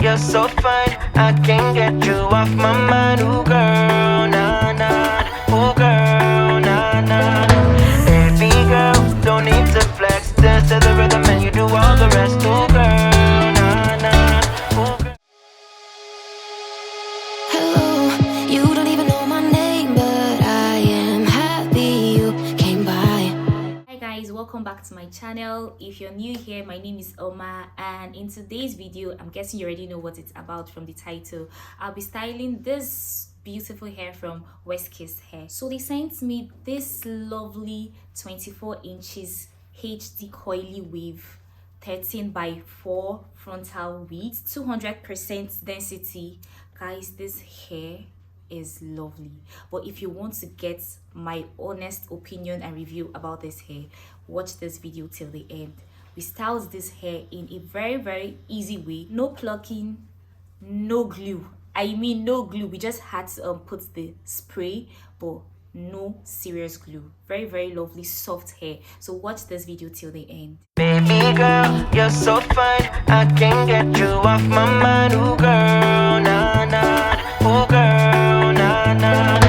you're so fine, I can't get you off my mind. Ooh girl, nah nah. Ooh girl, nah nah. Baby girl, don't need to flex. Dance to the rhythm and you do all the rest. Ooh girl, nah nah. Ooh girl. Hello, you don't even know my name, but I am happy you came by. Hi guys, welcome back to my channel. If you're new here, my name is Oma, and in today's video, I'm guessing you already know what it's about from the title. I'll be styling this beautiful hair from West Kiss Hair. So they sent me this lovely 24 inches HD coily wave, 13 by 4 frontal width, 200% density. Guys, this hair is lovely, but if you want to get my honest opinion and review about this hair, watch this video till the end. We styled this hair in a very easy way. No plucking, no glue. I mean no glue. We just had to put the spray, but no serious glue. Very lovely soft hair. So watch this video till the end. Baby girl, you're so fine, I can't get you off my mind. Ooh girl, nah nah. Ooh girl, nah nah.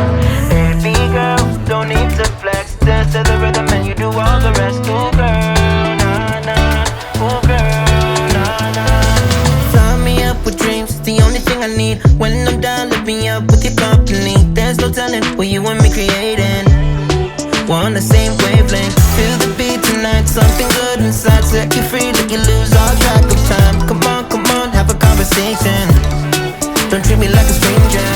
Baby girl, don't need to flex. Dance to the rhythm and you do all the rest. Ooh girl, nah nah. Ooh girl, nah nah. Fly me up with dreams, the only thing I need. When I'm down, lift me up with your company. There's no telling what you want me creating. We're on the same wavelength. Feel the beat tonight, something good inside. Set you free, let you lose all track of time. Come on, have a conversation. Don't treat me like a stranger.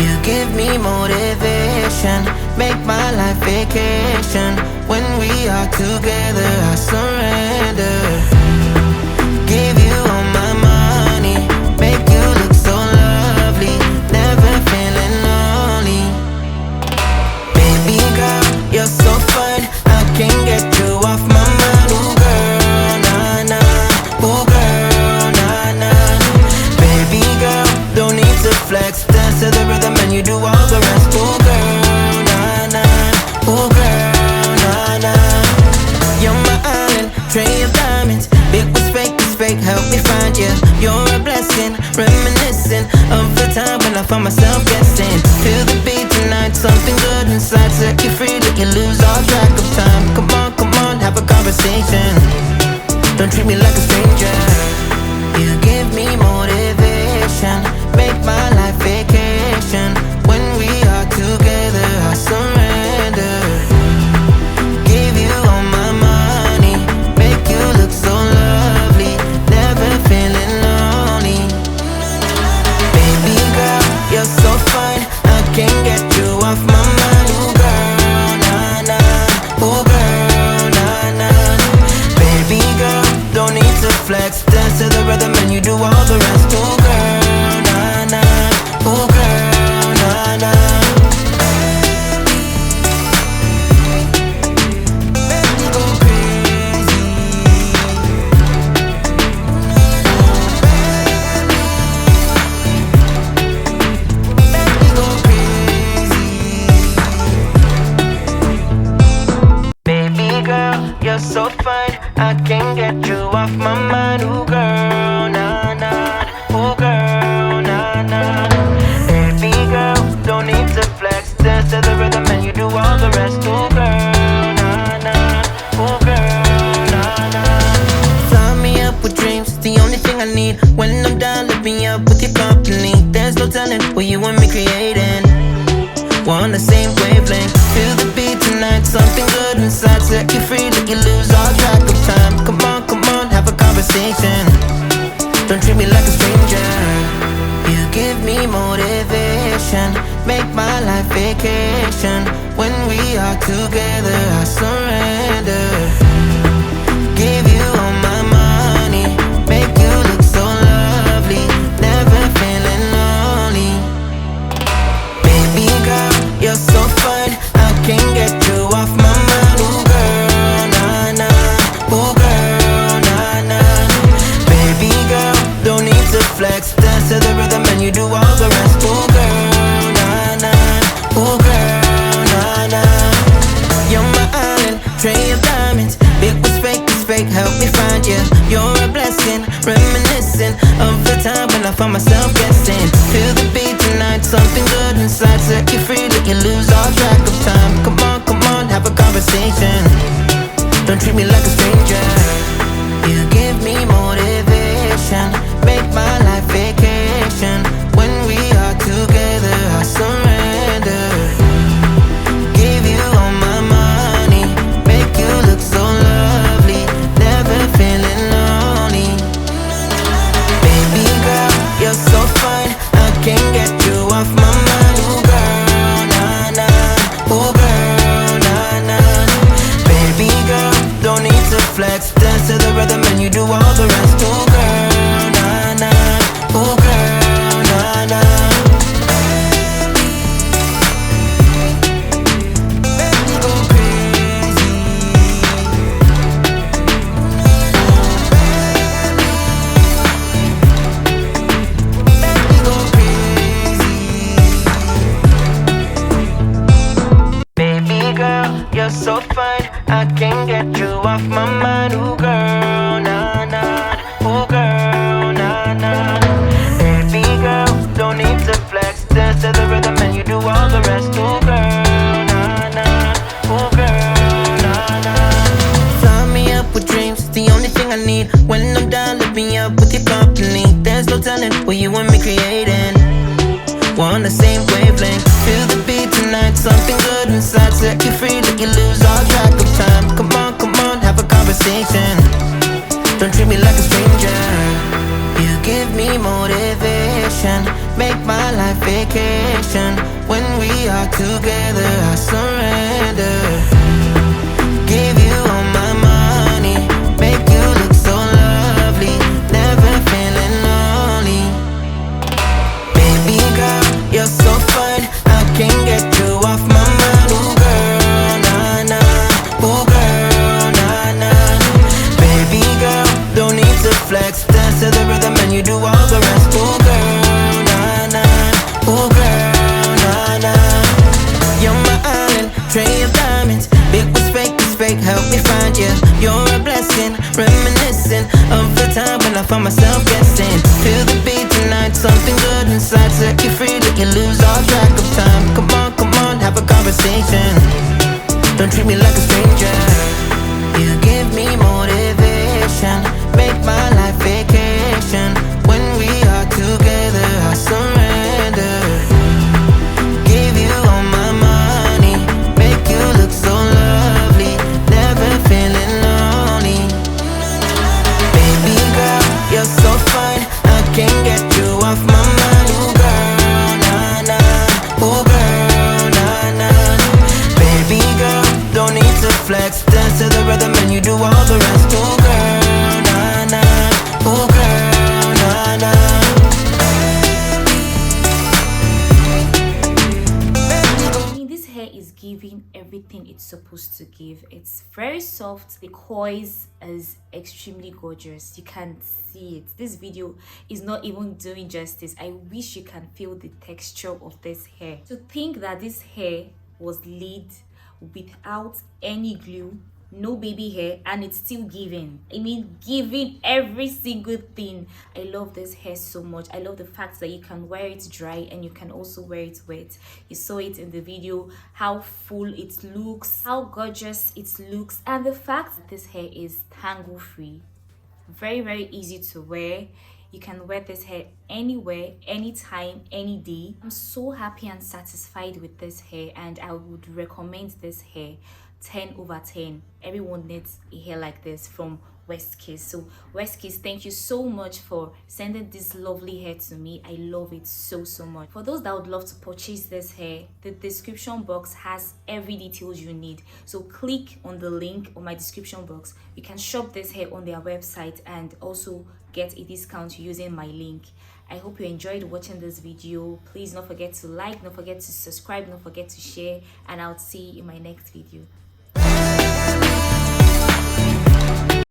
You give me motivation, make my life vacation. When we are together, I surrender. Give you all my money, make you look so lovely. Never feeling lonely. Baby girl, you're so fine, I can't get you off my mind. Ooh girl, nah nah. Ooh girl, nah nah. Baby girl, don't need to flex. Dance to the rhythm and you do all the rest. Ooh girl, nah nah. Ooh girl, nah nah. You're my island, tray of diamonds. Big was fake, help me find you. You're a blessing, reminiscent of the time when I found myself guessing. Feel the beat tonight, something good inside. Set you free, let you lose all track of time. Come on, have a conversation. Don't treat me like a stranger. You give me motivation, make my life vacation. When we are together, I surrender. Give you all my money, make you look so lovely. Never feeling lonely. Baby girl, you're so fine, I can't get you off my mind. Ooh girl, nah nah. Ooh girl, nah nah. Baby girl, don't need to flex. Dance to the rhythm and you do all the rest. Ooh girl, nah nah. Ooh girl, nah nah. Baby go crazy. Baby go crazy. Baby girl, you're so fine, I can't get you off my mind. Ooh girl, nah nah. Ooh girl, nah nah. Baby girl, don't need to flex. Dance to the rhythm and you do all the rest. Ooh girl, nah nah. Ooh girl, nah nah. Fly me up with dreams, the only thing I need. When I'm down, lift me up with your company. There's no telling what you want me creating. We're on the same wavelength. Feel the beat tonight, something good inside. Set you free, let you lose all track of time. Come on, have a conversation. Don't treat me like a stranger. You give me motivation, make my life vacation. When we are together, I surrender. Give you all my money, make you look so lovely. Never feeling lonely. Baby girl, you're so fine, I can't get you off my mind. Ooh girl, nah nah. Ooh girl, nah nah. Baby girl, don't need to flex. Dance to the rhythm and you do all the rest. Ooh girl, nah nah. Ooh girl, nah nah. You're my island, tray of diamonds. Big was fake, help me find you. You're a blessing, reminiscent Reminiscing of the time when I found myself guessing. Feel the beat tonight, something good inside. Set you free, let you lose all track of time. Come on, have a conversation. Don't treat me like a stranger. You give me motivation, make my life vacation. When we are together, I surrender. Give you all my money, make you look so lovely, never feeling lonely. Baby girl, you're so fine, I can't get you off my mind. Ooh girl, nah nah, ooh girl, nah nah. Baby girl, don't need to flex, dance to the rhythm and you do all the rest. Ooh girl, nah nah, ooh girl, nah nah. Baby girl, you're so fine, I can't get you off my mind. Ooh girl, nah nah, ooh girl, nah nah. Baby girl, don't need to flex, dance to the rhythm and you do all the rest. Ooh girl, nah nah, ooh girl, nah nah. Fly me up with dreams, the only thing I need. When I'm down, lift me up with your company. There's no telling what you want me creating. We're on the same wavelength. Feel the beat tonight, something good inside. Set you free, let you lose all track of time. Come on, have a conversation. Don't treat me like a stranger. You give me motivation, make my life vacation. When we are together, I surrender. Give you all my money, make you look so lovely, never feeling lonely. Baby girl, you're so fine, I can't get you off my mind. Ooh girl, nah nah, ooh girl, nah nah. Baby girl, don't need to flex, dance to the rhythm and you do all the rest. Ooh girl, nah nah, ooh girl, nah nah. You're my island, tray of diamonds. Big was fake, help me find you. You're a blessing, reminiscing of the time when I found myself guessing. Feel the beat tonight, something good inside. Set you free, let you lose all track of time. Come on, have a conversation. Don't treat me like a stranger. You give me motivation, make my life vacation. When we are together, I surrender. Give you all my money, make you look so lovely, never feeling lonely. Baby girl, you're so fine, I can't get you off my mind. Ooh girl, nah nah, ooh girl, nah nah. Baby girl, don't need to flex, dance to the rhythm and you do all the rest. Ooh girl, nah nah, ooh girl, nah nah. I mean, this hair is giving everything it's supposed to give. It's very soft. The coils is extremely gorgeous. You can see it. This video is not even doing justice. I wish you can feel the texture of this hair. To think that this hair was laid without any glue, no baby hair, and it's still giving. I mean, giving every single thing. I love this hair so much. I love the fact that you can wear it dry and you can also wear it wet. You saw it in the video, how full it looks, how gorgeous it looks, and the fact that this hair is tangle free. Very easy to wear. You can wear this hair anywhere, anytime, any day. I'm so happy and satisfied with this hair, and I would recommend this hair 10 over 10. Everyone needs a hair like this from West Kiss. So West Kiss, thank you so much for sending this lovely hair to me. I love it so much. For those that would love to purchase this hair, the description box has every details you need. So click on the link on my description box. You can shop this hair on their website and also get a discount using my link. I hope you enjoyed watching this video. Please don't forget to like, don't forget to subscribe, don't forget to share, and I'll see you in my next video.